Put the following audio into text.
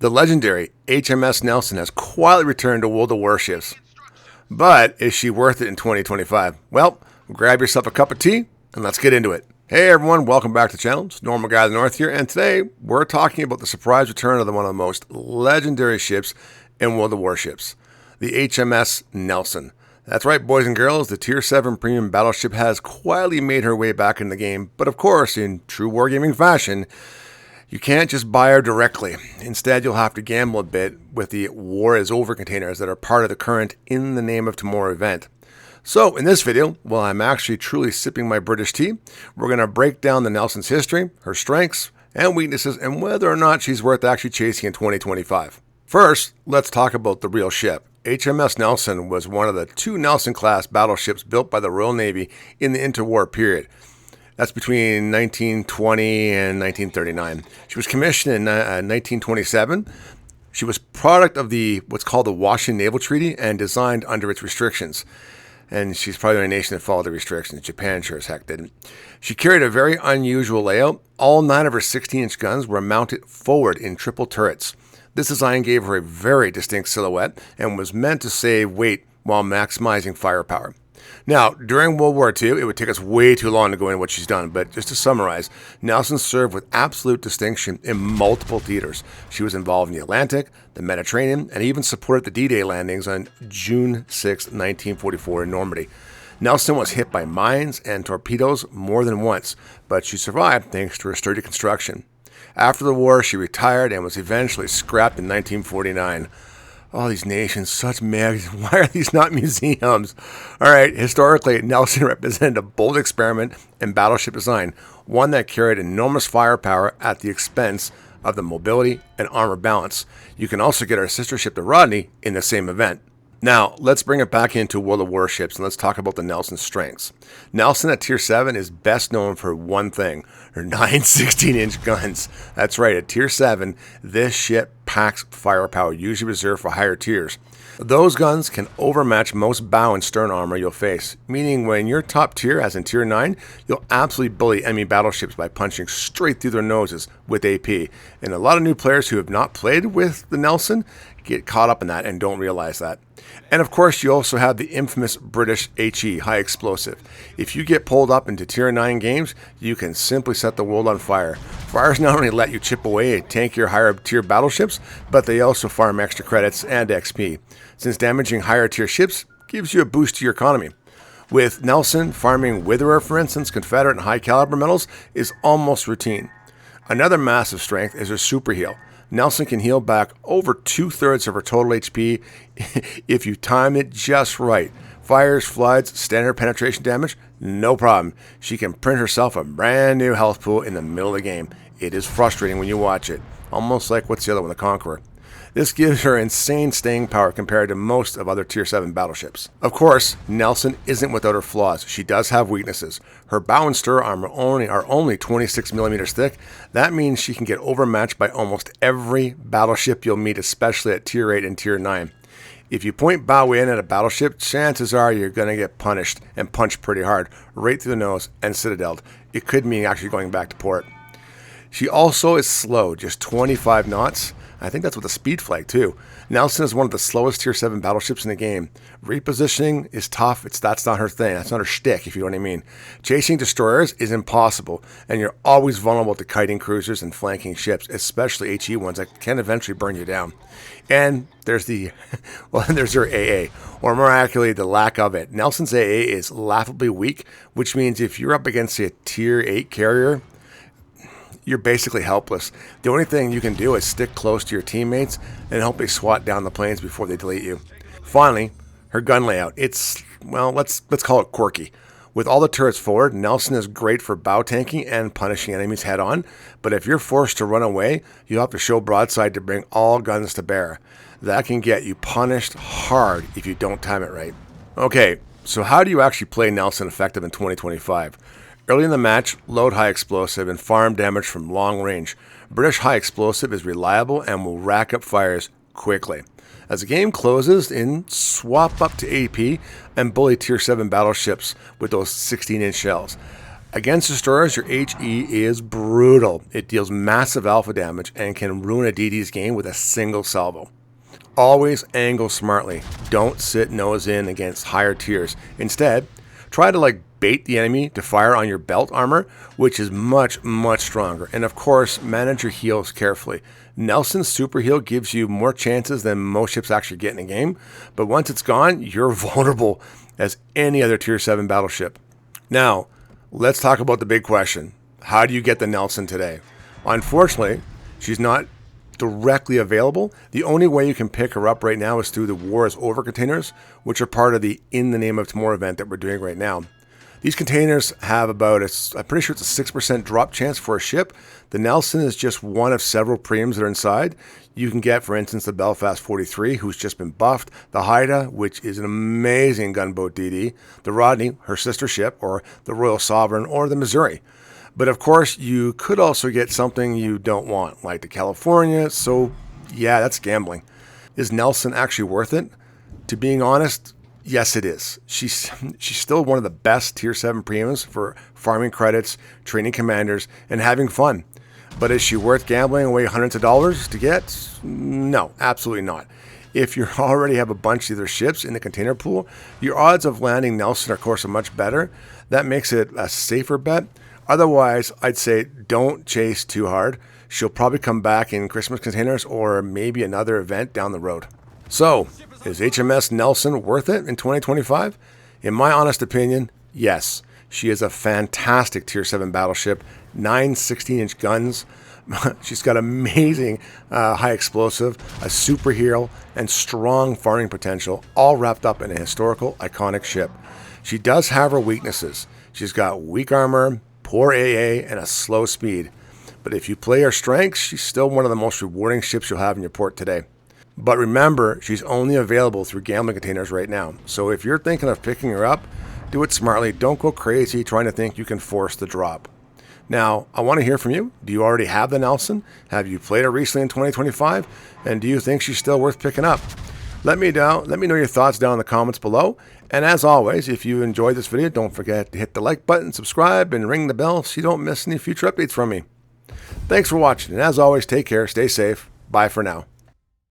The legendary HMS Nelson has quietly returned to World of Warships. But is she worth it in 2025? Well, grab yourself a cup of tea and let's get into it. Hey everyone, welcome back to the channel. It's Normal Guy of the North here, and today we're talking about the surprise return of one of the most legendary ships in World of Warships, the HMS Nelson. That's right, boys and girls, the Tier 7 premium battleship has quietly made her way back in the game, but of course, in true wargaming fashion, you can't just buy her directly. Instead, you'll have to gamble a bit with the War is Over containers that are part of the current In the Name of Tomorrow event. So, in this video, while I'm actually truly sipping my British tea, we're going to break down the Nelson's history, her strengths and weaknesses, and whether or not she's worth actually chasing in 2025. First, let's talk about the real ship. HMS Nelson was one of the two Nelson-class battleships built by the Royal Navy in the interwar period. That's between 1920 and 1939. She was commissioned in 1927. She was product of what's called the Washington Naval Treaty and designed under its restrictions. And she's probably the only nation that followed the restrictions. Japan sure as heck didn't. She carried a very unusual layout. All 9 of her 16-inch guns were mounted forward in triple turrets. This design gave her a very distinct silhouette and was meant to save weight while maximizing firepower. Now, during World War II, it would take us way too long to go into what she's done, but just to summarize, Nelson served with absolute distinction in multiple theaters. She was involved in the Atlantic, the Mediterranean, and even supported the D-Day landings on June 6, 1944 in Normandy. Nelson was hit by mines and torpedoes more than once, but she survived thanks to her sturdy construction. After the war, she retired and was eventually scrapped in 1949. All these nations, such mags. Why are these not museums? All right, historically, Nelson represented a bold experiment in battleship design, one that carried enormous firepower at the expense of the mobility and armor balance. You can also get our sister ship, the Rodney, in the same event. Now, let's bring it back into World of Warships and let's talk about the Nelson's strengths. Nelson at Tier 7 is best known for one thing, her 9 16-inch guns. That's right, at Tier 7, this ship packs firepower, usually reserved for higher tiers. Those guns can overmatch most bow and stern armor you'll face, meaning when you're top tier, as in Tier 9, you'll absolutely bully enemy battleships by punching straight through their noses with AP. And a lot of new players who have not played with the Nelson get caught up in that and don't realize that. And of course, you also have the infamous British HE, high explosive. If you get pulled up into Tier 9 games, you can simply set the world on fire. Fires not only let you chip away at tankier higher tier battleships, but they also farm extra credits and XP, since damaging higher tier ships gives you a boost to your economy. With Nelson, farming Witherer, for instance, Confederate and high caliber metals is almost routine. Another massive strength is her super heal. Nelson can heal back over 2/3 of her total HP if you time it just right. Fires, floods, standard penetration damage, no problem. She can print herself a brand new health pool in the middle of the game. It is frustrating when you watch it. Almost like what's the other one, the Conqueror. This gives her insane staying power compared to most of other Tier 7 battleships. Of course, Nelson isn't without her flaws. She does have weaknesses. Her bow and stir armor are only 26mm thick. That means she can get overmatched by almost every battleship you'll meet, especially at Tier 8 and Tier 9. If you point bow in at a battleship, chances are you're going to get punished and punched pretty hard, right through the nose and citadeled. It could mean actually going back to port. She also is slow, just 25 knots. I think that's with a speed flag too. Nelson is one of the slowest Tier 7 battleships in the game. Repositioning is tough. That's not her thing. That's not her shtick, if you know what I mean. Chasing destroyers is impossible, and you're always vulnerable to kiting cruisers and flanking ships, especially HE ones that can eventually burn you down. And there's there's her AA, or more accurately, the lack of it. Nelson's AA is laughably weak, which means if you're up against a Tier 8 carrier, you're basically helpless. The only thing you can do is stick close to your teammates and help they swat down the planes before they delete you. Finally, her gun layout. It's, well, let's call it quirky. With all the turrets forward, Nelson is great for bow tanking and punishing enemies head on, but if you're forced to run away, you have to show broadside to bring all guns to bear. That can get you punished hard if you don't time it right. Okay, so how do you actually play Nelson effective in 2025? Early in the match, load high explosive and farm damage from long range. British high explosive is reliable and will rack up fires quickly. As the game closes in, swap up to AP and bully Tier 7 battleships with those 16-inch shells. Against destroyers, your HE is brutal. It deals massive alpha damage and can ruin a DD's game with a single salvo. Always angle smartly. Don't sit nose in against higher tiers. Instead, try to bait the enemy to fire on your belt armor, which is much stronger. And of course, manage your heals carefully. Nelson's super heal gives you more chances than most ships actually get in a game, but once it's gone, you're vulnerable as any other tier 7 battleship. Now, let's talk about the big question. How do you get the Nelson today? Unfortunately, she's not directly available. The only way you can pick her up right now is through the War is Over containers, which are part of the In the Name of Tomorrow event that we're doing right now. These containers have I'm pretty sure it's a 6% drop chance for a ship. The Nelson is just one of several premiums that are inside. You can get, for instance, the Belfast 43, who's just been buffed, the Haida, which is an amazing gunboat DD, the Rodney, her sister ship, or the Royal Sovereign, or the Missouri. But of course, you could also get something you don't want, like the California, so yeah, that's gambling. Is Nelson actually worth it? To being honest, yes it is. She's still one of the best tier 7 premiums for farming credits, training commanders, and having fun. But is she worth gambling away hundreds of dollars to get? No, absolutely not. If you already have a bunch of their ships in the container pool, your odds of landing Nelson, of course, are much better. That makes it a safer bet. Otherwise, I'd say don't chase too hard. She'll probably come back in Christmas containers or maybe another event down the road. So, is HMS Nelson worth it in 2025? In my honest opinion, yes. She is a fantastic tier 7 battleship, 9 16-inch guns. She's got amazing high explosive, a super hero, and strong farming potential, all wrapped up in a historical, iconic ship. She does have her weaknesses. She's got weak armor, poor AA, and a slow speed. But if you play her strengths, she's still one of the most rewarding ships you'll have in your port today. But remember, she's only available through gambling containers right now. So if you're thinking of picking her up, do it smartly. Don't go crazy trying to think you can force the drop. Now, I want to hear from you. Do you already have the Nelson? Have you played her recently in 2025? And do you think she's still worth picking up? Let me know your thoughts down in the comments below. And as always, if you enjoyed this video, don't forget to hit the like button, subscribe, and ring the bell so you don't miss any future updates from me. Thanks for watching, and as always, take care, stay safe. Bye for now.